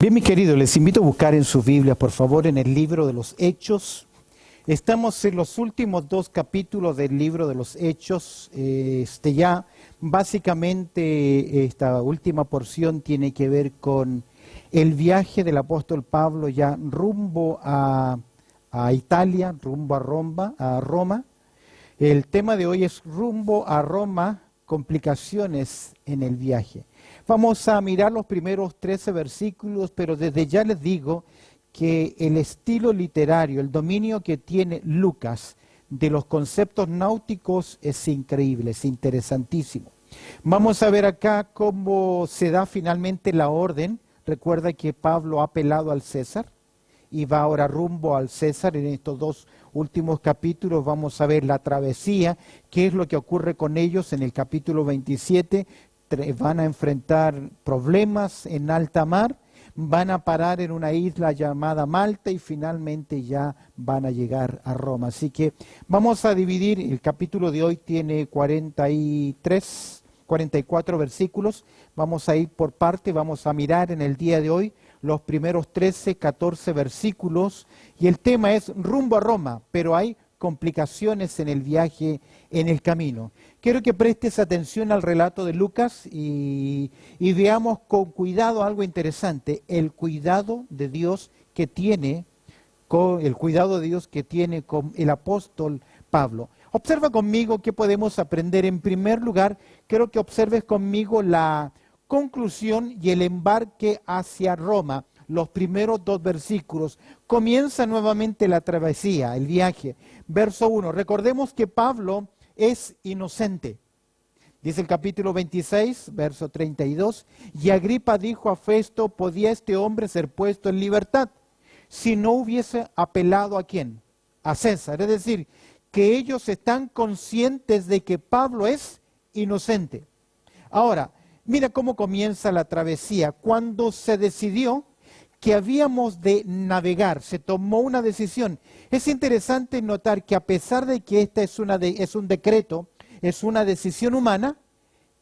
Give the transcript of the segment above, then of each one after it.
Bien, mis queridos, les invito a buscar en sus Biblias, por favor, en el libro de los Hechos. Estamos en los últimos dos capítulos del libro de los Hechos. Ya básicamente esta última porción tiene que ver con el viaje del apóstol Pablo ya rumbo a Italia, rumbo a Roma. El tema de hoy es rumbo a Roma, complicaciones en el viaje. Vamos a mirar los primeros 13 versículos, pero desde ya les digo que el estilo literario, el dominio que tiene Lucas de los conceptos náuticos es increíble, es interesantísimo. Vamos a ver acá cómo se da finalmente la orden. Recuerda que Pablo ha apelado al César y va ahora rumbo al César. En estos dos últimos capítulos vamos a ver la travesía, qué es lo que ocurre con ellos en el capítulo 27. Van a enfrentar problemas en alta mar, van a parar en una isla llamada Malta y finalmente ya van a llegar a Roma. Así que vamos a dividir, el capítulo de hoy tiene 44 versículos, vamos a ir por parte, vamos a mirar en el día de hoy los primeros 13, 14 versículos y el tema es rumbo a Roma, pero hay complicaciones en el viaje, en el camino. Quiero que prestes atención al relato de Lucas y veamos con cuidado algo interesante, el cuidado de Dios que tiene con el apóstol Pablo. Observa conmigo qué podemos aprender. En primer lugar, quiero que observes conmigo la conclusión y el embarque hacia Roma. Los primeros dos versículos. Comienza nuevamente la travesía, el viaje. Verso 1. Recordemos que Pablo es inocente. Dice el capítulo 26, verso 32. Y Agripa dijo a Festo, ¿podía este hombre ser puesto en libertad si no hubiese apelado a quién? A César. Es decir, que ellos están conscientes de que Pablo es inocente. Ahora, mira cómo comienza la travesía. Cuando se decidió que habíamos de navegar, se tomó una decisión. Es interesante notar que a pesar de que esta es un decreto, es una decisión humana,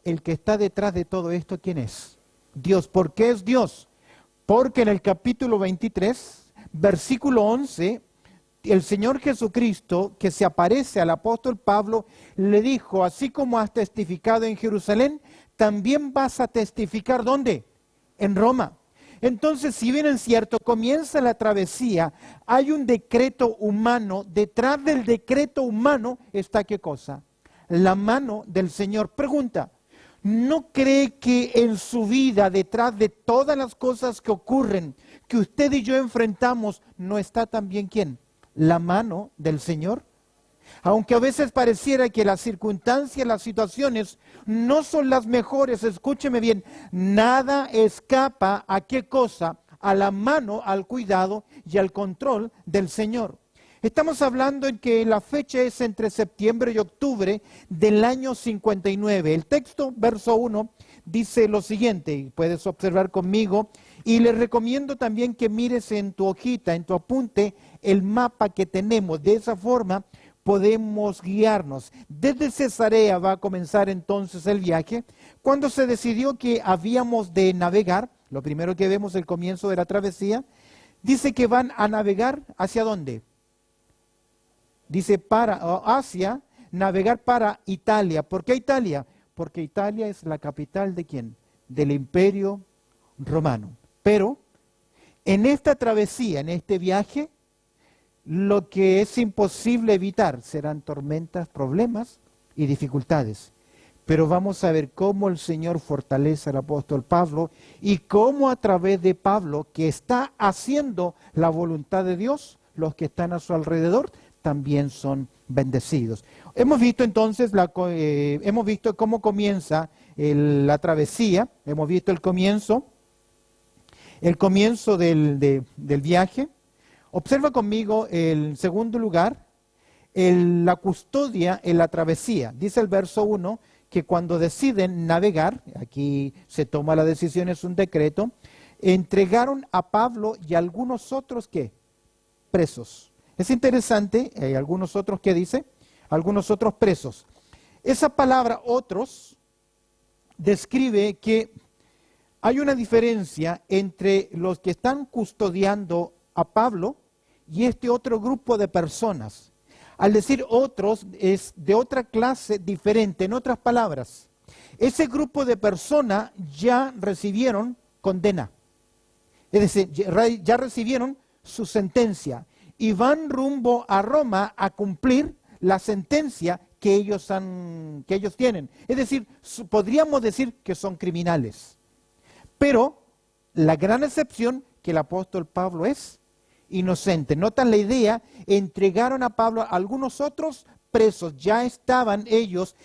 el que está detrás de todo esto, ¿quién es? Dios. ¿Por qué es Dios? Porque en el capítulo 23, versículo 11, el Señor Jesucristo, que se aparece al apóstol Pablo, le dijo, así como has testificado en Jerusalén, también vas a testificar, ¿dónde? En Roma. Entonces, si bien es cierto, comienza la travesía, hay un decreto humano, detrás del decreto humano está ¿qué cosa? La mano del Señor. Pregunta, ¿no cree que en su vida, detrás de todas las cosas que ocurren, que usted y yo enfrentamos, no está también ¿quién? La mano del Señor. Aunque a veces pareciera que las circunstancias, las situaciones no son las mejores, escúcheme bien, nada escapa a qué cosa, a la mano, al cuidado y al control del Señor. Estamos hablando en que la fecha es entre septiembre y octubre del año 59. El texto, verso 1, dice lo siguiente, y puedes observar conmigo, y les recomiendo también que mires en tu hojita, en tu apunte, el mapa que tenemos. De esa forma podemos guiarnos. Desde Cesarea va a comenzar entonces el viaje. Cuando se decidió que habíamos de navegar, lo primero que vemos el comienzo de la travesía, dice que van a navegar ¿hacia dónde? Dice navegar para Italia. ¿Por qué Italia? Porque Italia es la capital ¿de quién? Del Imperio Romano. Pero en esta travesía, en este viaje, lo que es imposible evitar serán tormentas, problemas y dificultades. Pero vamos a ver cómo el Señor fortalece al apóstol Pablo y cómo a través de Pablo, que está haciendo la voluntad de Dios, los que están a su alrededor también son bendecidos. Hemos visto entonces, hemos visto cómo comienza la travesía, hemos visto el comienzo del viaje. Observa conmigo el segundo lugar, la custodia en la travesía. Dice el verso 1 que cuando deciden navegar, aquí se toma la decisión, es un decreto, entregaron a Pablo y a algunos otros ¿qué? Presos. Es interesante, hay algunos otros que dice, algunos otros presos. Esa palabra otros describe que Hay una diferencia entre los que están custodiando a Pablo y este otro grupo de personas. Al decir otros, es de otra clase diferente. En otras palabras, ese grupo de personas ya recibieron condena. Es decir, ya recibieron su sentencia y van rumbo a Roma a cumplir la sentencia que ellos tienen. Es decir, podríamos decir que son criminales. Pero la gran excepción que el apóstol Pablo es inocente. Notan la idea, entregaron a Pablo a algunos otros presos, ya estaban ellos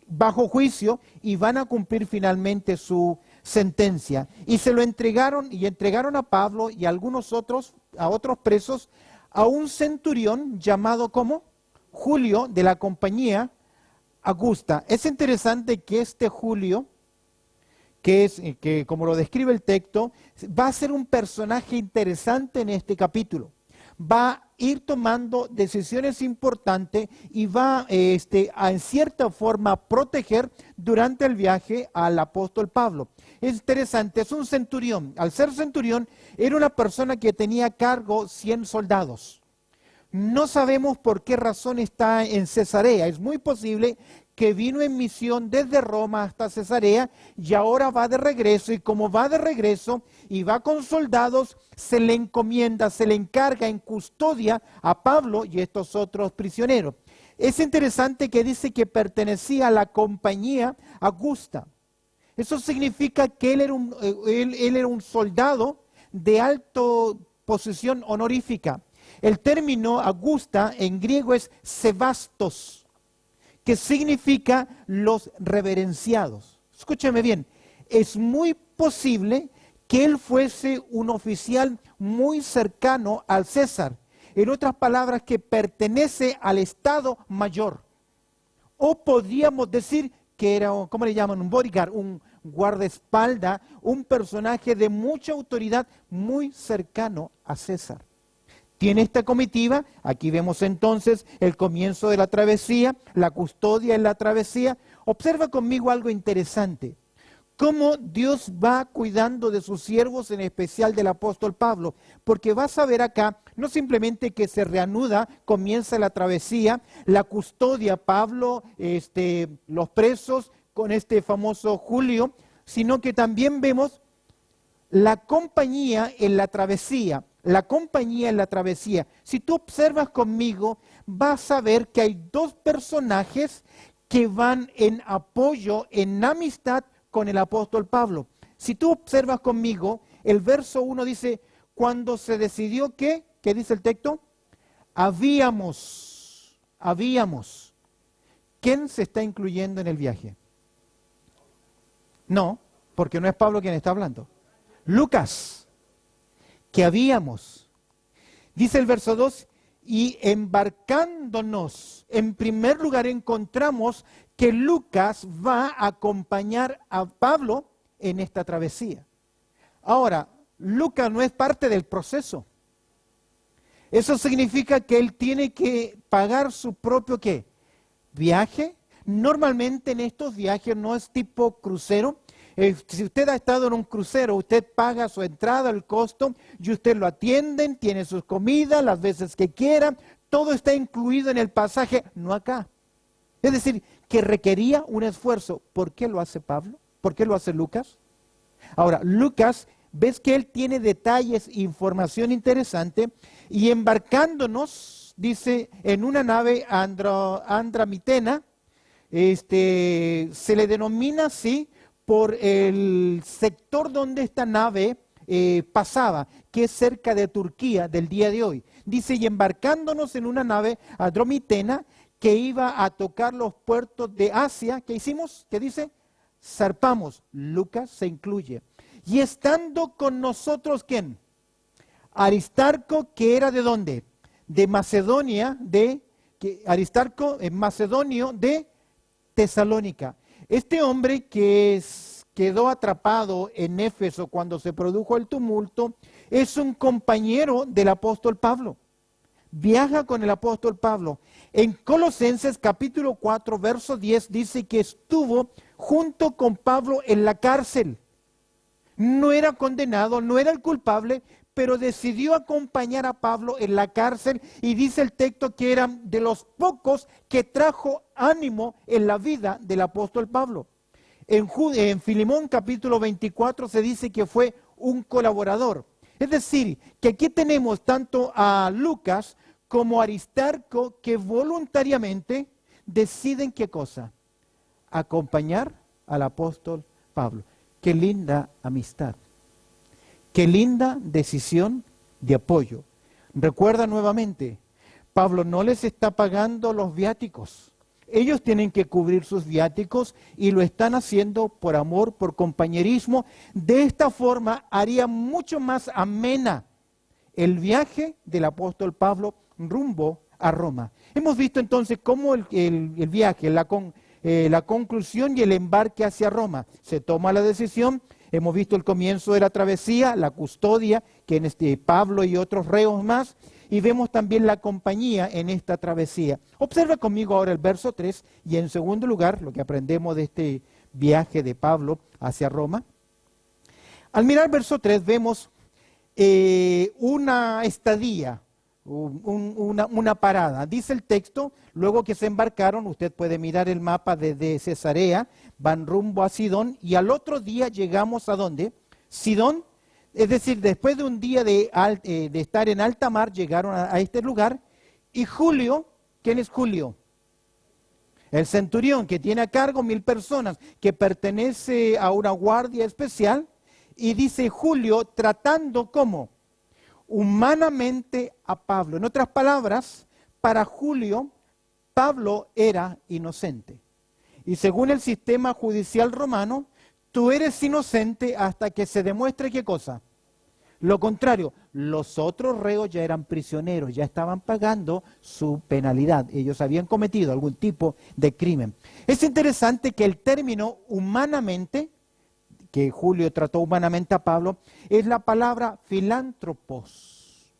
bajo juicio y van a cumplir finalmente su sentencia. Y se lo entregaron a Pablo y a algunos otros presos a un centurión llamado como Julio de la compañía Augusta. Es interesante que este Julio, que como lo describe el texto, va a ser un personaje interesante en este capítulo. Va a ir tomando decisiones importantes y va a en cierta forma proteger durante el viaje al apóstol Pablo. Es interesante, es un centurión. Al ser centurión, era una persona que tenía a cargo 100 soldados. No sabemos por qué razón está en Cesarea. Es muy posible que vino en misión desde Roma hasta Cesarea y ahora va de regreso, y como va de regreso y va con soldados, se le encomienda, se le encarga en custodia a Pablo y estos otros prisioneros. Es interesante que dice que pertenecía a la compañía Augusta. Eso significa que él era un soldado de alta posición honorífica. El término Augusta en griego es sebastos, que significa los reverenciados. Escúcheme bien, es muy posible que él fuese un oficial muy cercano al César. En otras palabras, que pertenece al Estado Mayor. O podríamos decir que era, ¿cómo le llaman? Un bodyguard, un guardaespaldas, un personaje de mucha autoridad muy cercano a César. Tiene esta comitiva, aquí vemos entonces el comienzo de la travesía, la custodia en la travesía. Observa conmigo algo interesante, cómo Dios va cuidando de sus siervos, en especial del apóstol Pablo, porque vas a ver acá, no simplemente que se reanuda, comienza la travesía, la custodia, Pablo, los presos con este famoso Julio, sino que también vemos la compañía en la travesía. La compañía en la travesía. Si tú observas conmigo, vas a ver que hay dos personajes que van en apoyo, en amistad con el apóstol Pablo. Si tú observas conmigo, el verso 1 dice, cuando se decidió que, ¿qué dice el texto? Habíamos. ¿Quién se está incluyendo en el viaje? No, porque no es Pablo quien está hablando. Lucas. Que habíamos. Dice el verso 2, y embarcándonos, en primer lugar encontramos que Lucas va a acompañar a Pablo en esta travesía. Ahora, Lucas no es parte del proceso. Eso significa que él tiene que pagar su propio ¿qué? Viaje. Normalmente en estos viajes no es tipo crucero. Si usted ha estado en un crucero, usted paga su entrada, el costo, y usted lo atienden, tiene sus comidas, las veces que quiera, todo está incluido en el pasaje, no acá. Es decir, que requería un esfuerzo. ¿Por qué lo hace Pablo? ¿Por qué lo hace Lucas? Ahora, Lucas, ves que él tiene detalles, información interesante, y embarcándonos, dice, en una nave Andramitena, se le denomina así, por el sector donde esta nave pasaba, que es cerca de Turquía del día de hoy. Dice, y embarcándonos en una nave Andromitena que iba a tocar los puertos de Asia, ¿qué hicimos? ¿Qué dice? Zarpamos. Lucas se incluye. Y estando con nosotros, ¿quién? Aristarco, que era ¿de dónde? De Macedonia, Aristarco, macedonio de Tesalónica. Este hombre que quedó atrapado en Éfeso cuando se produjo el tumulto, es un compañero del apóstol Pablo. viaja con el apóstol Pablo. En Colosenses capítulo 4, verso 10 dice que estuvo junto con Pablo en la cárcel. No era condenado, no era el culpable, pero decidió acompañar a Pablo en la cárcel y dice el texto que eran de los pocos que trajo ánimo en la vida del apóstol Pablo. En Filemón capítulo 24 se dice que fue un colaborador. Es decir, que aquí tenemos tanto a Lucas como a Aristarco que voluntariamente deciden ¿qué cosa? Acompañar al apóstol Pablo. Qué linda amistad. Qué linda decisión de apoyo. Recuerda nuevamente, Pablo no les está pagando los viáticos. Ellos tienen que cubrir sus viáticos y lo están haciendo por amor, por compañerismo. De esta forma haría mucho más amena el viaje del apóstol Pablo rumbo a Roma. Hemos visto entonces cómo el viaje, la conclusión y el embarque hacia Roma. Se toma la decisión. Hemos visto el comienzo de la travesía, la custodia, que en Pablo y otros reos más, y vemos también la compañía en esta travesía. Observa conmigo ahora el verso 3, y en segundo lugar, lo que aprendemos de este viaje de Pablo hacia Roma. Al mirar el verso 3 vemos una estadía, una parada. Dice el texto, luego que se embarcaron, usted puede mirar el mapa desde Cesarea, van rumbo a Sidón y al otro día llegamos ¿a dónde? Sidón, es decir, después de un día de estar en alta mar, llegaron a este lugar y Julio, ¿quién es Julio? El centurión que tiene a cargo 1000 personas, que pertenece a una guardia especial y dice Julio tratando ¿cómo? Humanamente a Pablo. En otras palabras, para Julio, Pablo era inocente. Y según el sistema judicial romano, tú eres inocente hasta que se demuestre ¿qué cosa? Lo contrario, los otros reos ya eran prisioneros, ya estaban pagando su penalidad. Ellos habían cometido algún tipo de crimen. Es interesante que el término humanamente, que Julio trató humanamente a Pablo, es la palabra filántropos.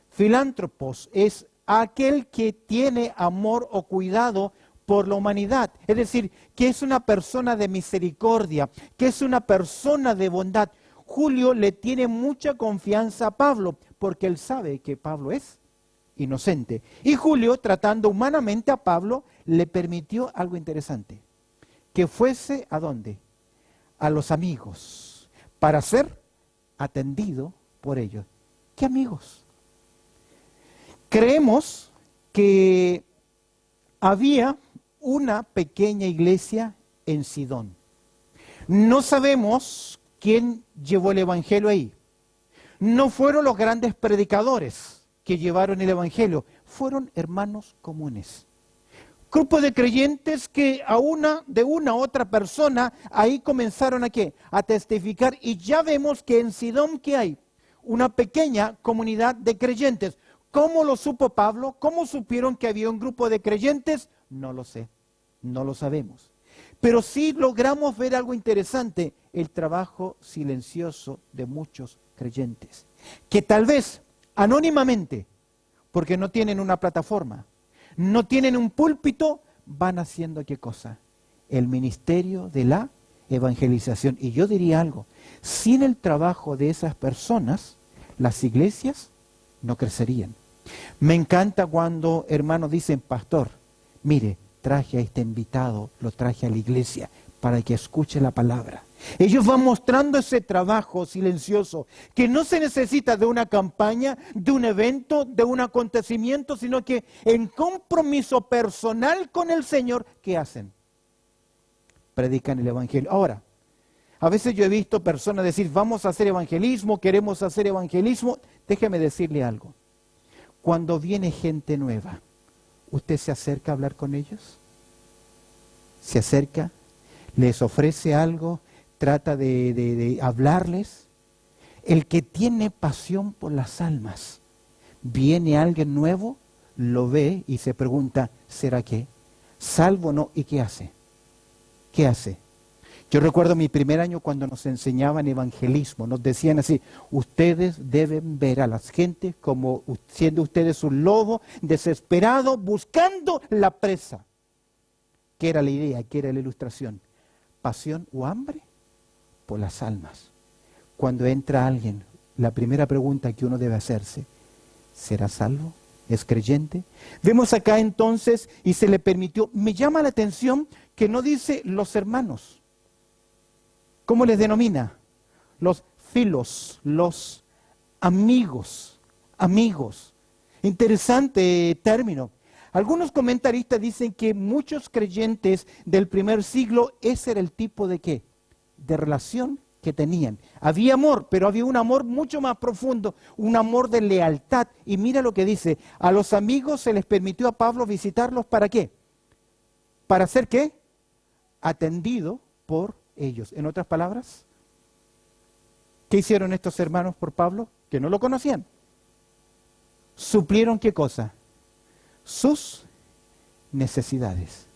Filántropos es aquel que tiene amor o cuidado por la humanidad. Es decir, que es una persona de misericordia, que es una persona de bondad. Julio le tiene mucha confianza a Pablo, porque él sabe que Pablo es inocente. Y Julio, tratando humanamente a Pablo, le permitió algo interesante, que fuese ¿a dónde? A los amigos, para ser atendido por ellos. ¿Qué amigos? Creemos que había una pequeña iglesia en Sidón. No sabemos quién llevó el evangelio ahí. No fueron los grandes predicadores que llevaron el evangelio, fueron hermanos comunes. Grupo de creyentes que de una u otra persona ahí comenzaron ¿a qué? A testificar, y ya vemos que en Sidón ¿qué hay? Una pequeña comunidad de creyentes. ¿Cómo lo supo Pablo? ¿Cómo supieron que había un grupo de creyentes? No lo sé, no lo sabemos. Pero sí logramos ver algo interesante, el trabajo silencioso de muchos creyentes, que tal vez anónimamente, porque no tienen una plataforma, no tienen un púlpito, van haciendo ¿qué cosa? El ministerio de la evangelización. Y yo diría algo, sin el trabajo de esas personas, las iglesias no crecerían. Me encanta cuando hermanos dicen, pastor, mire, traje a este invitado, lo traje a la iglesia para que escuche la palabra. Ellos van mostrando ese trabajo silencioso, que no se necesita de una campaña, de un evento, de un acontecimiento, sino que en compromiso personal con el Señor, ¿qué hacen? Predican el evangelio. Ahora, a veces yo he visto personas decir, vamos a hacer evangelismo, queremos hacer evangelismo. Déjeme decirle algo. Cuando viene gente nueva, ¿usted se acerca a hablar con ellos? ¿Se acerca? ¿Les ofrece algo? ¿Trata de hablarles? El que tiene pasión por las almas, viene alguien nuevo, lo ve y se pregunta, ¿será qué? ¿Salvo o no? ¿Y qué hace? ¿Qué hace? Yo recuerdo mi primer año cuando nos enseñaban evangelismo, nos decían así: ustedes deben ver a las gentes como siendo ustedes un lobo desesperado buscando la presa. ¿Qué era la idea? ¿Qué era la ilustración? Pasión o hambre por las almas. Cuando entra alguien, la primera pregunta que uno debe hacerse: ¿será salvo? ¿Es creyente? Vemos acá entonces, y se le permitió. Me llama la atención que no dice los hermanos. ¿Cómo les denomina? Los filos, los amigos, amigos. Interesante término. Algunos comentaristas dicen que muchos creyentes del primer siglo, ese era el tipo de ¿qué? De relación que tenían. Había amor, pero había un amor mucho más profundo, un amor de lealtad. Y mira lo que dice: a los amigos se les permitió a Pablo visitarlos, ¿para qué? ¿Para ser qué? Atendido por ellos. En otras palabras, ¿qué hicieron estos hermanos por Pablo? Que no lo conocían. ¿Suplieron qué cosa? Sus necesidades.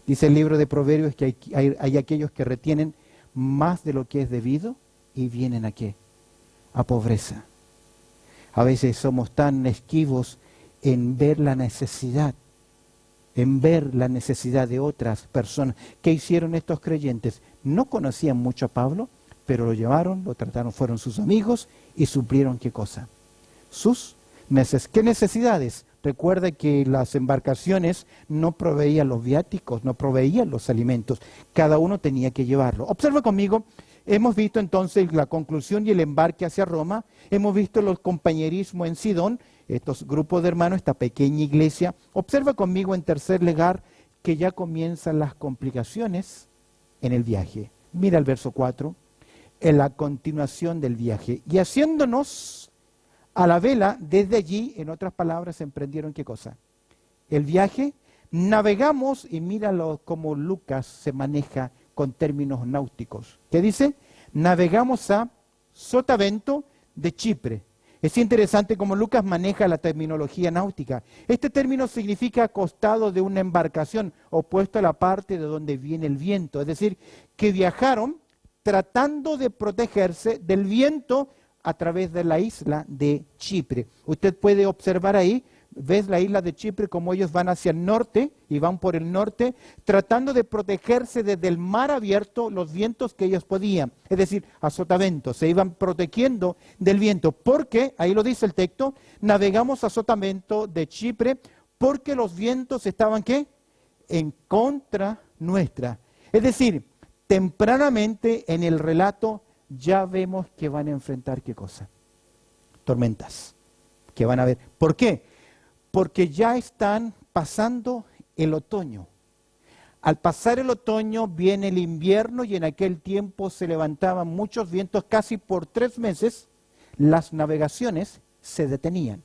Dice el libro de Proverbios que hay aquellos que retienen más de lo que es debido y vienen ¿a qué? A pobreza. A veces somos tan esquivos en ver la necesidad, de otras personas. ¿Qué hicieron estos creyentes? No conocían mucho a Pablo, pero lo llevaron, lo trataron, fueron sus amigos y suplieron ¿qué cosa? Sus necesidades. ¿Qué necesidades? Recuerda que las embarcaciones no proveían los viáticos, no proveían los alimentos. Cada uno tenía que llevarlo. Observa conmigo, hemos visto entonces la conclusión y el embarque hacia Roma. Hemos visto el compañerismo en Sidón, estos grupos de hermanos, esta pequeña iglesia. Observa conmigo en tercer lugar que ya comienzan las complicaciones en el viaje. Mira el verso 4, en la continuación del viaje. Y haciéndonos a la vela, desde allí, en otras palabras, emprendieron ¿qué cosa? El viaje. Navegamos, y míralo cómo Lucas se maneja con términos náuticos. ¿Qué dice? Navegamos a Sotavento de Chipre. Es interesante cómo Lucas maneja la terminología náutica. Este término significa costado de una embarcación, opuesto a la parte de donde viene el viento. Es decir, que viajaron tratando de protegerse del viento a través de la isla de Chipre. Usted puede observar ahí, ves la isla de Chipre, como ellos van hacia el norte y van por el norte, tratando de protegerse desde el mar abierto, los vientos que ellos podían, es decir, a sotavento, se iban protegiendo del viento, porque, ahí lo dice el texto, navegamos a sotavento de Chipre, porque los vientos estaban, ¿qué? En contra nuestra. Es decir, tempranamente en el relato ya vemos que van a enfrentar ¿qué cosa? Tormentas, que van a ver. ¿Por qué? Porque ya están pasando el otoño. Al pasar el otoño viene el invierno y en aquel tiempo se levantaban muchos vientos, casi por 3 meses las navegaciones se detenían.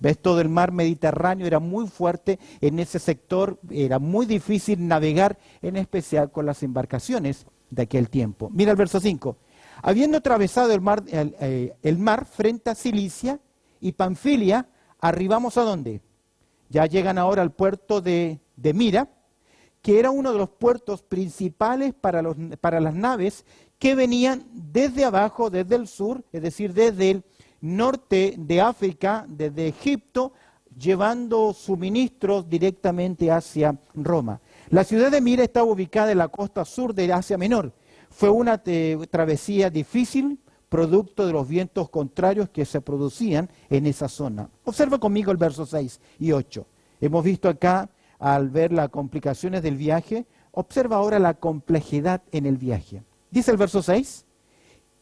¿Ves? Todo el mar Mediterráneo era muy fuerte en ese sector, era muy difícil navegar, en especial con las embarcaciones de aquel tiempo. Mira el verso 5. Habiendo atravesado el mar frente a Cilicia y Panfilia, arribamos ¿a dónde? Ya llegan ahora al puerto de Mira, que era uno de los puertos principales para las naves que venían desde abajo, desde el sur, es decir, desde el norte de África, desde Egipto, llevando suministros directamente hacia Roma. La ciudad de Mira estaba ubicada en la costa sur de Asia Menor. Fue una travesía difícil, producto de los vientos contrarios que se producían en esa zona. Observa conmigo el verso 6 y 8. Hemos visto acá, al ver las complicaciones del viaje, observa ahora la complejidad en el viaje. Dice el verso 6,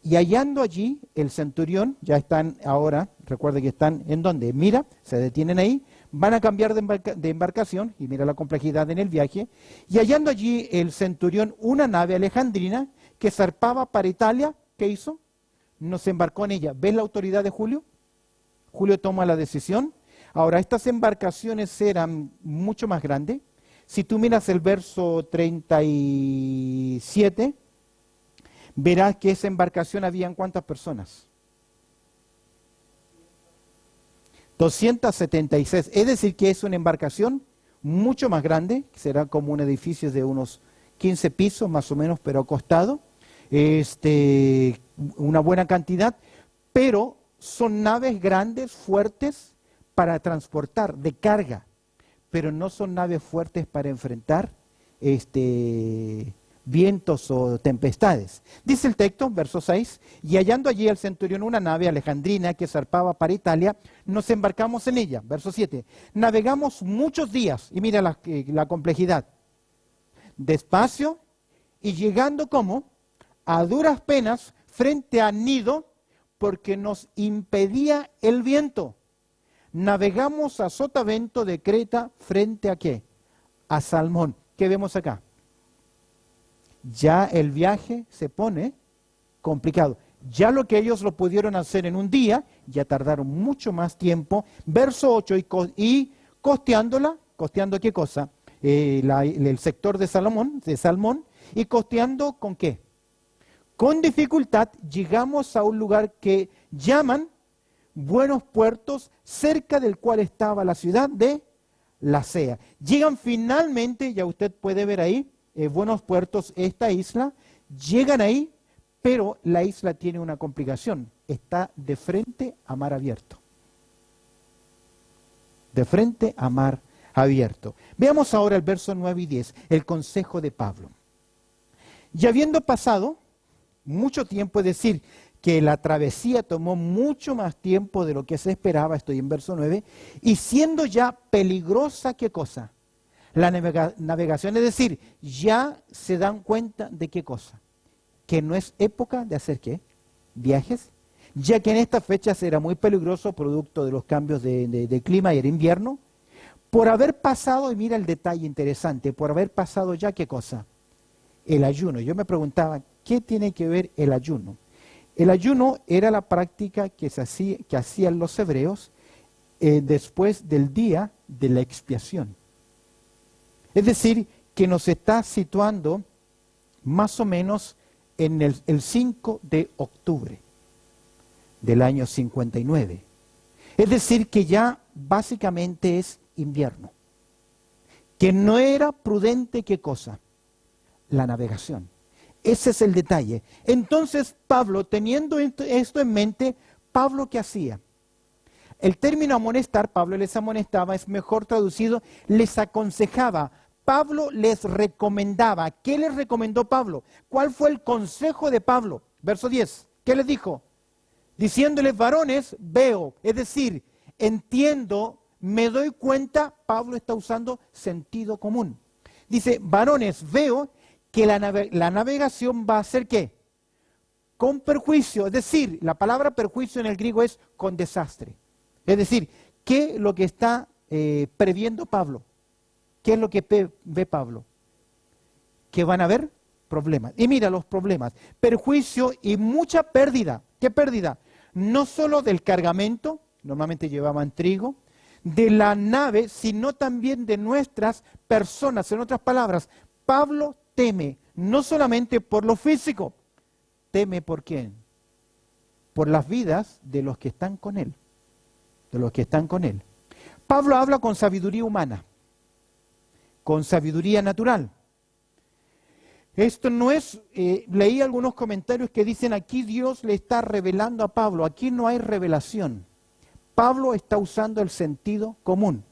y hallando allí el centurión, ya están ahora, recuerde que están en donde, mira, se detienen ahí, van a cambiar de embarcación, y mira la complejidad en el viaje, y hallando allí el centurión una nave alejandrina que zarpaba para Italia, ¿qué hizo? Nos embarcó en ella. ¿Ves la autoridad de Julio? Julio toma la decisión. Ahora, estas embarcaciones eran mucho más grandes. Si tú miras el verso 37, verás que esa embarcación habían ¿cuántas personas? 276. Es decir, que es una embarcación mucho más grande, que será como un edificio de unos 15 pisos más o menos, pero acostado. una buena cantidad, pero son naves grandes, fuertes, para transportar, de carga, pero no son naves fuertes para enfrentar vientos o tempestades. Dice el texto, verso 6, y hallando allí el centurión una nave alejandrina que zarpaba para Italia, nos embarcamos en ella. Verso 7, navegamos muchos días, y mira la complejidad, despacio y llegando como a duras penas frente a Nido, porque nos impedía el viento. Navegamos a sotavento de Creta frente a ¿qué? A Salmón. ¿Qué vemos acá? Ya el viaje se pone complicado. Ya lo que ellos lo pudieron hacer en un día, ya tardaron mucho más tiempo. Verso 8, y costeándola, ¿costeando qué cosa? El sector de Salmón, y costeando ¿con qué? Con dificultad llegamos a un lugar que llaman Buenos Puertos, cerca del cual estaba la ciudad de Lasea. Llegan finalmente, ya usted puede ver ahí, Buenos Puertos, esta isla, llegan ahí, pero la isla tiene una complicación, está de frente a mar abierto. De frente a mar abierto. Veamos ahora el verso 9 y 10, el consejo de Pablo. Y habiendo pasado mucho tiempo, es decir, que la travesía tomó mucho más tiempo de lo que se esperaba, estoy en verso 9, y siendo ya peligrosa, ¿qué cosa? La navegación, es decir, ya se dan cuenta de qué cosa, que no es época de hacer ¿qué? Viajes, ya que en estas fechas era muy peligroso producto de los cambios de clima y era invierno, por haber pasado, y mira el detalle interesante, por haber pasado ya ¿qué cosa? El ayuno. Yo me preguntaba, ¿qué tiene que ver el ayuno? El ayuno era la práctica que hacían los hebreos después del día de la expiación. Es decir, que nos está situando más o menos en el 5 de octubre del año 59. Es decir, que ya básicamente es invierno. Que no era prudente, ¿qué cosa? La navegación. Ese es el detalle. Entonces Pablo, teniendo esto en mente, ¿Pablo qué hacía? El término amonestar, Pablo les amonestaba, es mejor traducido, les aconsejaba. Pablo les recomendaba. ¿Qué les recomendó Pablo? ¿Cuál fue el consejo de Pablo? Verso 10. ¿Qué les dijo? Diciéndoles, varones, veo, es decir, entiendo, me doy cuenta, Pablo está usando sentido común. Dice, varones, veo que la navegación va a ser ¿qué? Con perjuicio, es decir, la palabra perjuicio en el griego es con desastre. Es decir, ¿qué es lo que está previendo Pablo? ¿Qué es lo que ve Pablo? Que van a haber problemas. Y mira los problemas, perjuicio y mucha pérdida. ¿Qué pérdida? No solo del cargamento, normalmente llevaban trigo, de la nave, sino también de nuestras personas. En otras palabras, Pablo teme no solamente por lo físico, teme por quién, por las vidas de los que están con él, de los que están con él. Pablo habla con sabiduría humana, con sabiduría natural. Esto no es, leí algunos comentarios que dicen aquí Dios le está revelando a Pablo, aquí no hay revelación. Pablo está usando el sentido común.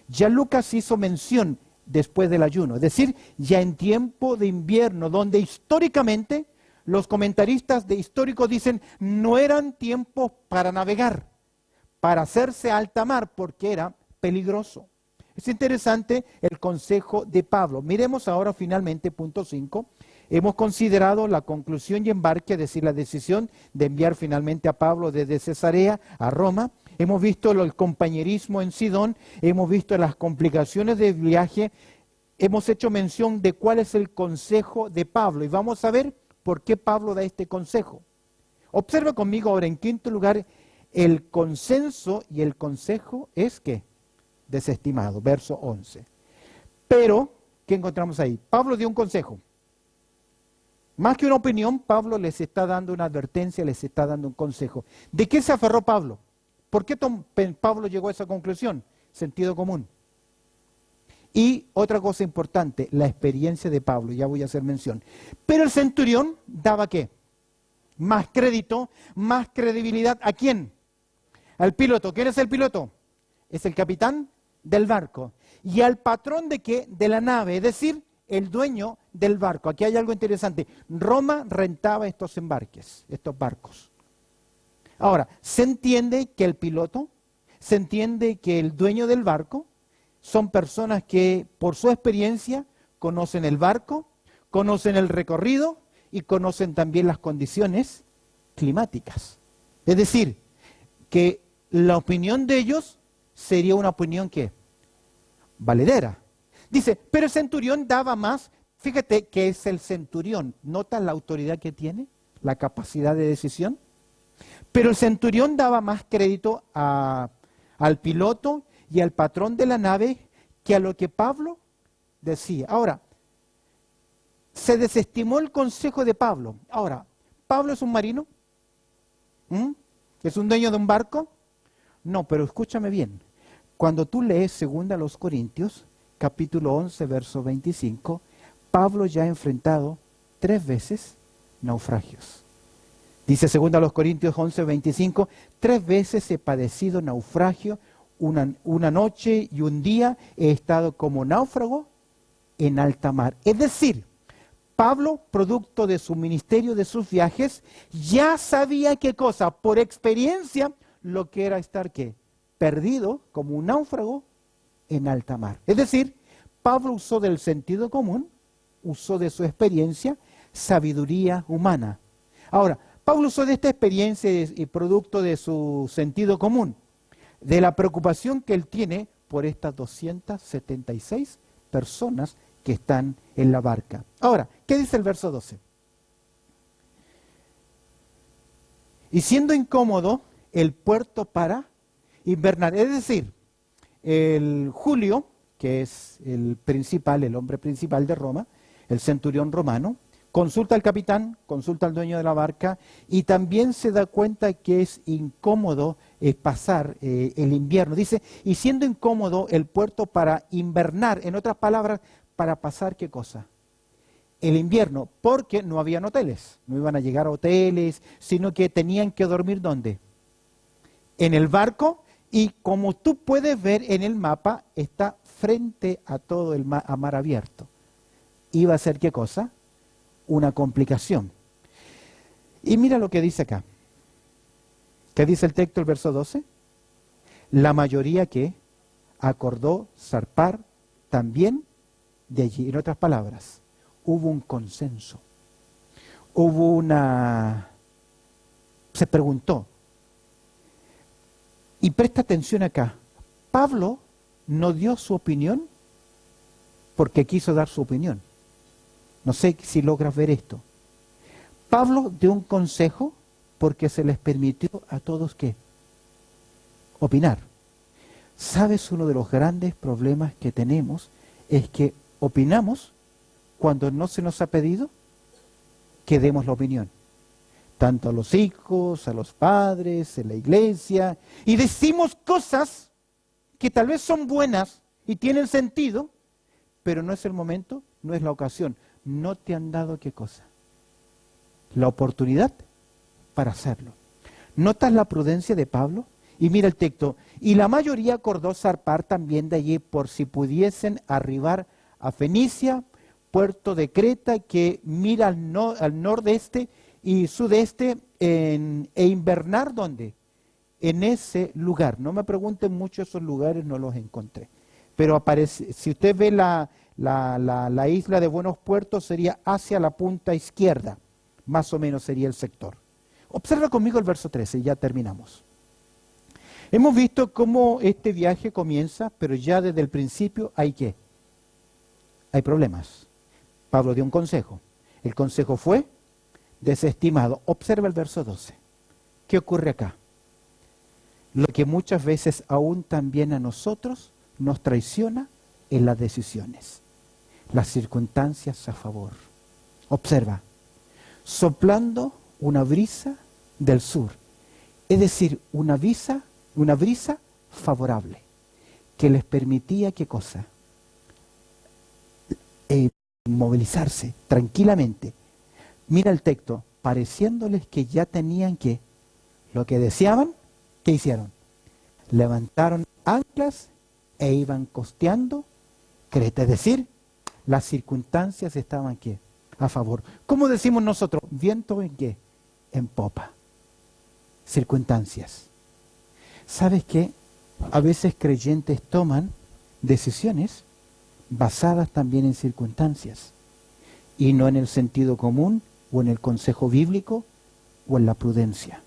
Ya Lucas hizo mención después del ayuno, es decir, ya en tiempo de invierno, donde históricamente los comentaristas de históricos dicen no eran tiempos para navegar, para hacerse alta mar, porque era peligroso. Es interesante el consejo de Pablo. Miremos ahora finalmente punto 5. Hemos considerado la conclusión y embarque, es decir, la decisión de enviar finalmente a Pablo desde Cesarea a Roma. Hemos visto el compañerismo en Sidón, hemos visto las complicaciones del viaje, hemos hecho mención de cuál es el consejo de Pablo y vamos a ver por qué Pablo da este consejo. Observa conmigo ahora en quinto lugar, el consenso y el consejo es ¿qué? Desestimado, verso 11. Pero, ¿qué encontramos ahí? Pablo dio un consejo. Más que una opinión, Pablo les está dando una advertencia, les está dando un consejo. ¿De qué se aferró Pablo? ¿Por qué Pablo llegó a esa conclusión? Sentido común. Y otra cosa importante, la experiencia de Pablo, ya voy a hacer mención. Pero el centurión daba ¿qué? Más crédito, más credibilidad. ¿A quién? Al piloto. ¿Quién es el piloto? Es el capitán del barco. ¿Y al patrón de qué? De la nave, es decir, el dueño del barco. Aquí hay algo interesante. Roma rentaba estos embarques, estos barcos. Ahora, se entiende que el piloto, se entiende que el dueño del barco son personas que por su experiencia conocen el barco, conocen el recorrido y conocen también las condiciones climáticas. Es decir, que la opinión de ellos sería una opinión que valedera. Dice, pero el centurión daba más. Fíjate que es el centurión. ¿Notas la autoridad que tiene? La capacidad de decisión. Pero el centurión daba más crédito al piloto y al patrón de la nave que a lo que Pablo decía. Ahora, se desestimó el consejo de Pablo. Ahora, ¿Pablo es un marino? ¿Es un dueño de un barco? No, pero escúchame bien. Cuando tú lees 2 Corintios, capítulo 11, verso 25, Pablo ya ha enfrentado 3 veces naufragios. Dice 2 Corintios 11, 25, 3 veces he padecido naufragio, una noche y un día he estado como náufrago en alta mar. Es decir, Pablo, producto de su ministerio, de sus viajes, ya sabía qué cosa, por experiencia, lo que era estar ¿qué? Perdido como un náufrago en alta mar. Es decir, Pablo usó del sentido común, usó de su experiencia, sabiduría humana. Ahora, Pablo usó de esta experiencia y producto de su sentido común, de la preocupación que él tiene por estas 276 personas que están en la barca. Ahora, ¿qué dice el verso 12? Y siendo incómodo el puerto para invernar, es decir, el Julio, que es el principal, el hombre principal de Roma, el centurión romano, consulta al capitán, consulta al dueño de la barca y también se da cuenta que es incómodo pasar el invierno. Dice, y siendo incómodo el puerto para invernar, en otras palabras, para pasar ¿qué cosa? El invierno, porque no habían hoteles, no iban a llegar a hoteles, sino que tenían que dormir ¿dónde? En el barco, y como tú puedes ver en el mapa, está frente a todo el a mar abierto. Iba a ser ¿qué cosa? Una complicación. Y mira lo que dice acá. ¿Qué dice el texto, el verso 12? La mayoría que acordó zarpar también de allí. En otras palabras, hubo un consenso. Se preguntó. Y presta atención acá. Pablo no dio su opinión porque quiso dar su opinión. No sé si logras ver esto. Pablo dio un consejo porque se les permitió a todos ¿qué? Opinar. ¿Sabes? Uno de los grandes problemas que tenemos es que opinamos cuando no se nos ha pedido que demos la opinión. Tanto a los hijos, a los padres, en la iglesia, y decimos cosas que tal vez son buenas y tienen sentido, pero no es el momento, no es la ocasión. No te han dado ¿qué cosa? La oportunidad para hacerlo. ¿Notas la prudencia de Pablo? Y mira el texto, y la mayoría acordó zarpar también de allí por si pudiesen arribar a Fenicia, puerto de Creta, que mira al nordeste y sudeste, e invernar ¿dónde? En ese lugar. No me pregunten mucho esos lugares, no los encontré. Pero aparece, si usted ve la isla de Buenos Puertos, sería hacia la punta izquierda, más o menos sería el sector. Observa conmigo el verso 13 y ya terminamos. Hemos visto cómo este viaje comienza, pero ya desde el principio hay ¿qué? Hay problemas. Pablo dio un consejo. El consejo fue desestimado. Observa el verso 12. ¿Qué ocurre acá? Lo que muchas veces aún también a nosotros nos traiciona en las decisiones. Las circunstancias a favor. Observa. Soplando una brisa del sur. Es decir, una brisa favorable que les permitía ¿qué cosa? movilizarse tranquilamente. Mira el texto, pareciéndoles que ya tenían que, lo que deseaban, ¿qué hicieron? Levantaron anclas e iban costeando Creta, es decir, las circunstancias estaban ¿qué? A favor. ¿Cómo decimos nosotros? ¿Viento en qué? En popa. Circunstancias. ¿Sabes qué? A veces creyentes toman decisiones basadas también en circunstancias y no en el sentido común o en el consejo bíblico o en la prudencia.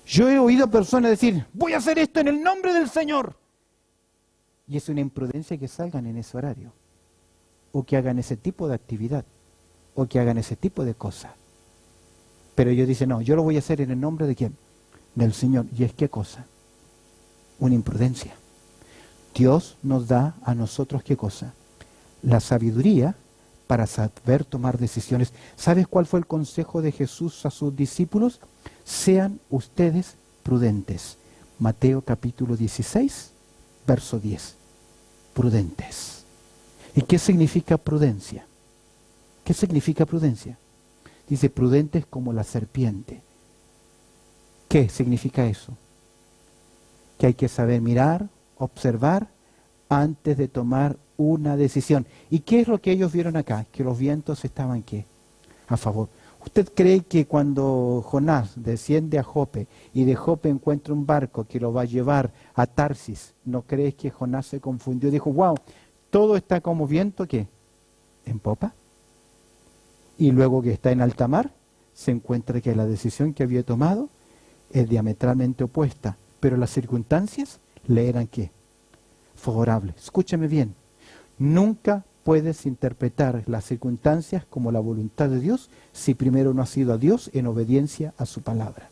Yo he oído a personas decir, voy a hacer esto en el nombre del Señor. Y es una imprudencia que salgan en ese horario, o que hagan ese tipo de actividad, o que hagan ese tipo de cosas. Pero ellos dicen, no, yo lo voy a hacer en el nombre de ¿quién? Del Señor. ¿Y es qué cosa? Una imprudencia. Dios nos da a nosotros ¿qué cosa? La sabiduría para saber tomar decisiones. ¿Sabes cuál fue el consejo de Jesús a sus discípulos? Sean ustedes prudentes. Mateo capítulo 16, verso 10. Prudentes. ¿Y qué significa prudencia? ¿Qué significa prudencia? Dice prudentes como la serpiente. ¿Qué significa eso? Que hay que saber mirar, observar, antes de tomar una decisión. ¿Y qué es lo que ellos vieron acá? Que los vientos estaban ¿qué? A favor. ¿Usted cree que cuando Jonás desciende a Jope y de Jope encuentra un barco que lo va a llevar a Tarsis, no crees que Jonás se confundió? Dijo, wow, todo está como viento ¿qué? En popa. Y luego que está en alta mar, se encuentra que la decisión que había tomado es diametralmente opuesta, pero las circunstancias le eran ¿qué? Favorables. Escúchame bien, nunca puedes interpretar las circunstancias como la voluntad de Dios si primero no has ido a Dios en obediencia a su palabra,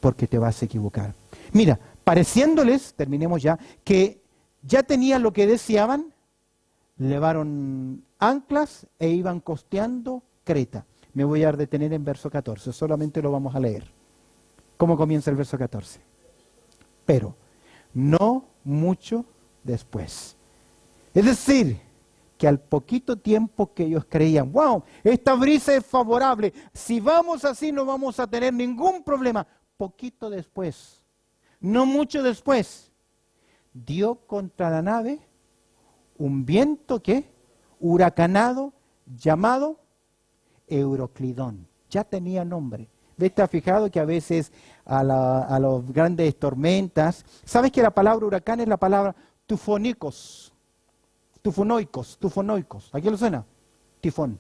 porque te vas a equivocar. Mira, pareciéndoles, terminemos ya, que ya tenían lo que deseaban, levaron anclas e iban costeando Creta. Me voy a detener en verso 14, solamente lo vamos a leer. ¿Cómo comienza el verso 14? Pero no mucho después. Es decir, que al poquito tiempo que ellos creían, wow, esta brisa es favorable, si vamos así no vamos a tener ningún problema. Poquito después, no mucho después, dio contra la nave un viento que huracanado llamado Euroclidón. Ya tenía nombre. ¿Ves? ¿Te has fijado que a veces a las grandes tormentas, sabes que la palabra huracán es la palabra tufonicos, tufonoicos? ¿A quién lo suena? Tifón.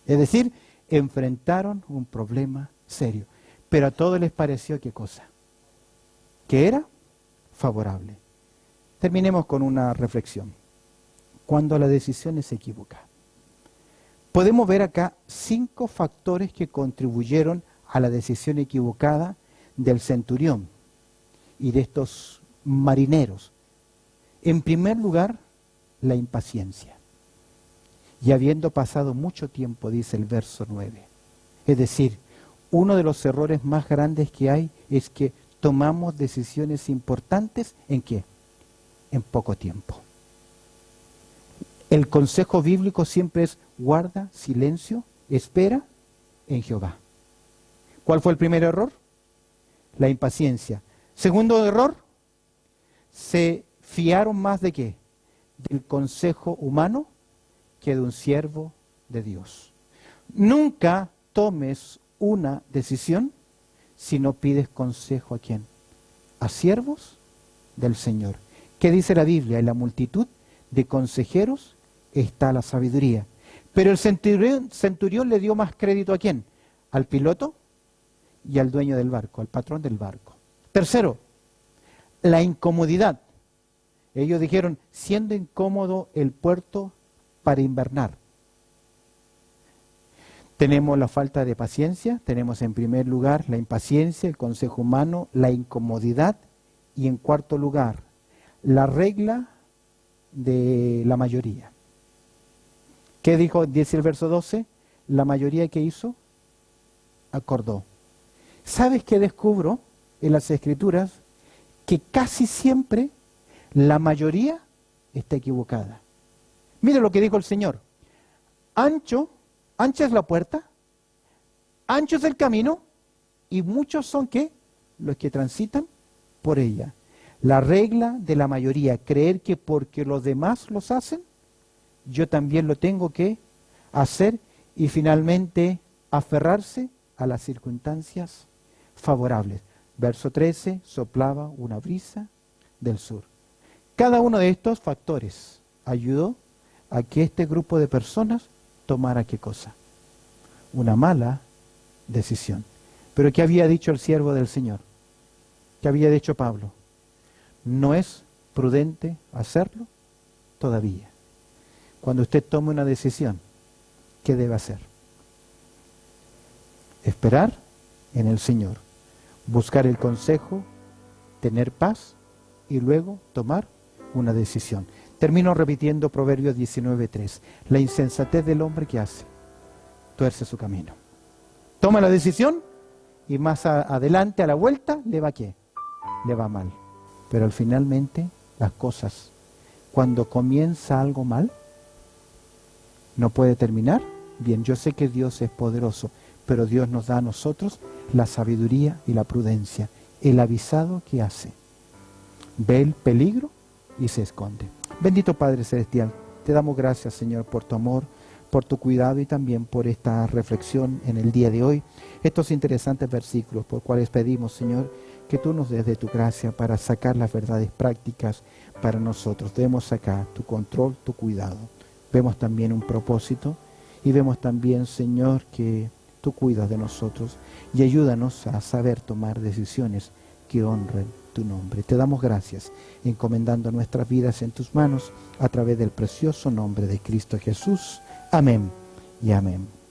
Es decir, enfrentaron un problema serio. Pero a todos les pareció ¿qué cosa? Que era favorable. Terminemos con una reflexión. Cuando la decisión es equivocada. Podemos ver acá 5 factores que contribuyeron a la decisión equivocada del centurión y de estos marineros. En primer lugar, la impaciencia. Y habiendo pasado mucho tiempo, dice el verso 9. Es decir, uno de los errores más grandes que hay es que tomamos decisiones importantes ¿en qué? En poco tiempo. El consejo bíblico siempre es guarda silencio, espera en Jehová. ¿Cuál fue el primer error? La impaciencia. Segundo error, se fiaron más de qué? Del consejo humano que de un siervo de Dios. Nunca tomes una decisión si no pides consejo a quién. A siervos del Señor. ¿Qué dice la Biblia? En la multitud de consejeros está la sabiduría. Pero el centurión le dio más crédito ¿a quién? Al piloto y al dueño del barco, al patrón del barco. Tercero, la incomodidad. Ellos dijeron, siendo incómodo el puerto para invernar. Tenemos la falta de paciencia, tenemos en primer lugar la impaciencia, el consejo humano, la incomodidad y en cuarto lugar, la regla de la mayoría. ¿Qué dice el verso 12? La mayoría que hizo, acordó. ¿Sabes qué descubro en las Escrituras? Que casi siempre la mayoría está equivocada. Mire lo que dijo el Señor. Ancha es la puerta, ancho es el camino, y muchos son, ¿qué? Los que transitan por ella. La regla de la mayoría, creer que porque los demás los hacen, yo también lo tengo que hacer, y finalmente aferrarse a las circunstancias favorables. Verso 13, soplaba una brisa del sur. Cada uno de estos factores ayudó a que este grupo de personas tomara ¿qué cosa? Una mala decisión. Pero ¿qué había dicho el siervo del Señor? ¿Qué había dicho Pablo? ¿No es prudente hacerlo? Todavía. Cuando usted tome una decisión, ¿qué debe hacer? Esperar en el Señor, buscar el consejo, tener paz y luego tomar una decisión. Termino repitiendo Proverbios 19:3. La insensatez del hombre que hace, tuerce su camino. Toma la decisión y más adelante a la vuelta le va ¿qué? Le va mal. Pero finalmente las cosas, cuando comienza algo mal, no puede terminar bien. Yo sé que Dios es poderoso, pero Dios nos da a nosotros la sabiduría y la prudencia. El avisado que hace, ve el peligro y se esconde. Bendito Padre Celestial, te damos gracias, Señor, por tu amor, por tu cuidado y también por esta reflexión en el día de hoy. Estos interesantes versículos por cuales pedimos, Señor, que tú nos des de tu gracia para sacar las verdades prácticas para nosotros. Vemos acá tu control, tu cuidado. Vemos también un propósito y vemos también, Señor, que tú cuidas de nosotros y ayúdanos a saber tomar decisiones que honren tu nombre. Te damos gracias, encomendando nuestras vidas en tus manos a través del precioso nombre de Cristo Jesús. Amén y amén.